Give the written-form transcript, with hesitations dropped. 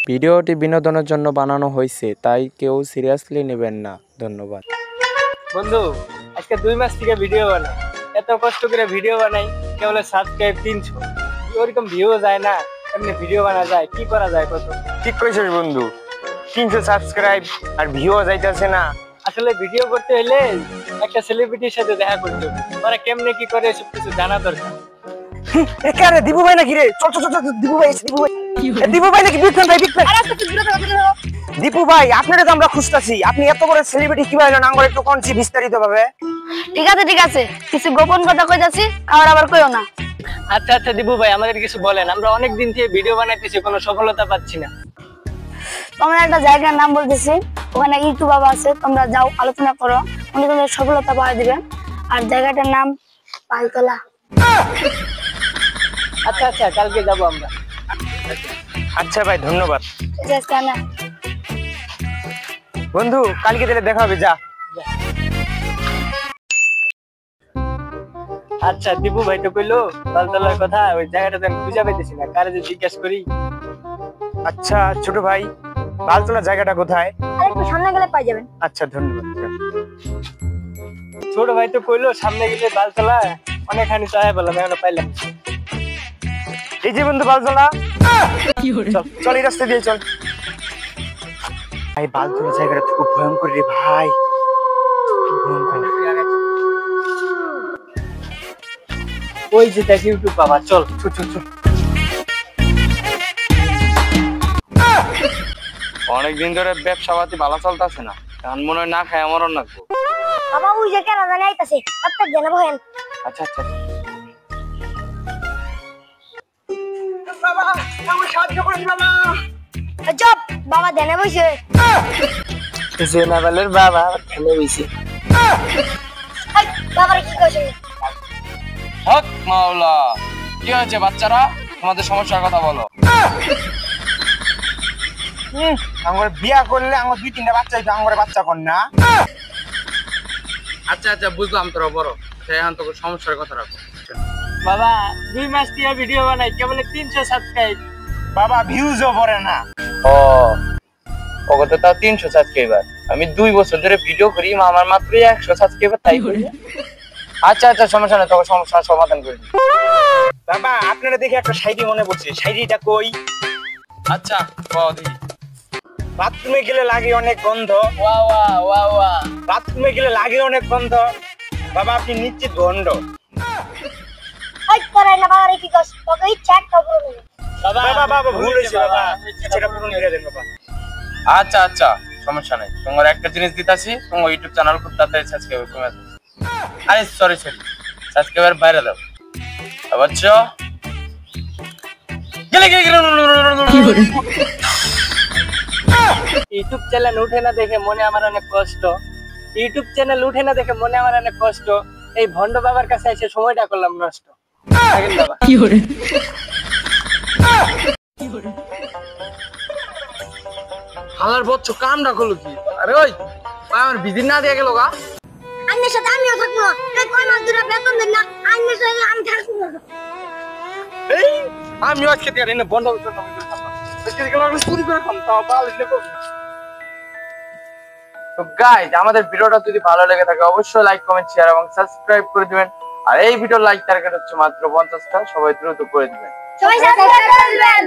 ভিডিওটি বিনোদনের জন্য বানানো হয়েছে, তাই কেউ সিরিয়াসলি নেবেন না। ধন্যবাদ। বন্ধু, আজকে 2 মাস থেকে ভিডিও বানাই, এত কষ্ট করে ভিডিও বানাই, কেবল সাবস্ক্রাইব 300, ওরকম ভিউ যায় না। এমনি ভিডিও বানা যায়, কি করা যায় কত? ঠিক কইছিস বন্ধু, 300 সাবস্ক্রাইব আর ভিউ যাইতেছে না। আসলে ভিডিও করতে হলে একটা সেলিব্রিটির সাথে দেখা করতে হবে, ওরা কেমনে কি করে সব কিছু জানা দরকার। একারে দিবু ভাই নাকি রে? চল চল চল, দিবু ভাই এসে, দিবু ভাই নাকি? বিক্রম ভাই, বিক্রম। দীপু ভাই, আপনারে তো আমরা খুঁজতাছি, আপনি এত বড় সেলিব্রিটি কিভাবে হলেন? আঙ্গুর একটু কোনছি বিস্তারিত ভাবে। ঠিক আছে, কিছু গোপন কথা কইতাছি, আর আবার কইও না। আচ্ছা আচ্ছা দিবু ভাই, আমাদের কিছু বলেন, আমরা অনেক দিন থেকে ভিডিও বানাইতেছি, কোনো সফলতা পাচ্ছি না। তোমরা একটা জায়গার নাম বলতেছি, ওখানে ইউটিউব বাবা আছে, তোমরা যাও, আলোচনা করো, উনি তোমাদের সফলতা পাওয়া দিবেন। আর জায়গাটার নাম পালতলা। আচ্ছা আচ্ছা, কালকে যাবো আমরা। আচ্ছা ভাই, ধন্যবাদ। ঠিক আছে না বন্ধু, কালকে তাহলে দেখা হবে, যা। আচ্ছা দিবু ভাই তো কইলো পালতলার কথা, ওই জায়গাটা তো আমি খুঁজে পাইতেছি না, কারে যে জিজ্ঞেস করি। আচ্ছা ছোট ভাই, বালতলা জায়গাটা কোথায়? আর একটু সামনে গেলে পাই যাবেন। আচ্ছা ধন্যবাদ। ছোট ভাই তো কইলো সামনে গেলে বালতলা, অনেকখানি চায় বললাম, এখনো পাইলাম না। এই যে বন্ধু বালতলা, চল চল, এই রাস্তা দিয়ে চল। ভাই বালতলা জায়গাটা খুব ভয়ঙ্কর রে ভাই, ওই যে দেখ ইউটিউব বাবা, চল চল চল চল। অনেকদিন ধরে ব্যবসা পাতি ভালো চলতেছে না, কারণ মনে হয় না খায় আমার না। বাবা ওই যে কেন জানি আইতাছে, আপনি জানাবো হেন। আচ্ছা আচ্ছা, বাবা আমার সাহায্য করুন বাবা। চুপ, বাবা দেনে বইছে। জেনারেলের বাবা খেলে বইছে। এই বাবার কি কইছেন? হক মাওলা, কি হয়েছে বাচ্চারা? তোমাদের সমস্যার কথা বলো। আমার বিয়া করলে আমার 2-3টা বাচ্চা হইতো, আমার বাচ্চা কর না। আচ্ছা আচ্ছা, বুঝলাম, তোরা বড়, এখন তোকে সমস্যার কথা রাখো। বাবা 2 মাস থেকে ভিডিও বানাই, কেবল 300 সাবস্ক্রাইব। বাবা ভিউজও পড়ে না। ও ওকে তো তাও 300 সাবস্ক্রাইবার, আমি 2 বছর ধরে ভিডিও করি, আমার মাত্র 100 সাবস্ক্রাইবার, তাই করি। আচ্ছা আচ্ছা, সমস্যা নেই, তোকে সমস্যার সমাধান করে দিই। বাবা আপনারা দেখে একটা শায়রি মনে পড়ছে, শায়রিটা কই? আচ্ছা কও দেখি। বাথরুমে গেলে লাগে অনেক গন্ধ, ওয়া ওয়া ওয়া ওয়া। বাথরুমে গেলে লাগে অনেক গন্ধ, বাবা আপনি নিশ্চিত ভণ্ড। এই করে না বাবার কি কইছ? তোকে ইচ্ছা একটা বলো। বাবা বাবা ভুল হইছে বাবা, সেটা পূরণ করে দেন বাবা। আচ্ছা আচ্ছা, সমস্যা নাই, তোমার একটা জিনিস দিতাছি, তোমার ইউটিউব চ্যানেল খুব তাড়াতাড়ি সাবস্ক্রাইব কমে যাবে। আরে সরি সাবস্ক্রাইবার বাইরে দাও, বুঝছো? গেলে ইউটিউব চ্যানেল উঠে না দেখে মনে আমার অনেক কষ্ট, ইউটিউব চ্যানেল উঠে না দেখে মনে আমার অনেক কষ্ট, এই ভন্ড বাবার কাছে এসে সময়টা করলাম নষ্ট। থাকেন বাবা। হালার বচ্চ কামটা করলো কি? আরে ওই আমার বিদিন না দিয়ে গেল গা। আন্নের সাথে আমিও থাকবো, এই কয় মাস ধরে বেতন দেন না, আন্নের সাথে আমি থাকবো না। এই আমি আজকে দিয়ে এনে বন্ধ করতে হবে, আজকে গেল চুরি করে খাম, তাও ভালো লেগে। তো গাইস, আমাদের ভিডিওটা যদি ভালো লেগে থাকে অবশ্যই লাইক কমেন্ট শেয়ার এবং সাবস্ক্রাইব করে দিবেন। আর এই ভিডিওর লাইক টার্গেট হচ্ছে মাত্র 50টা, সবাই দ্রুত করে দিবেন। সবাই সাবস্ক্রাইব করে দিবেন।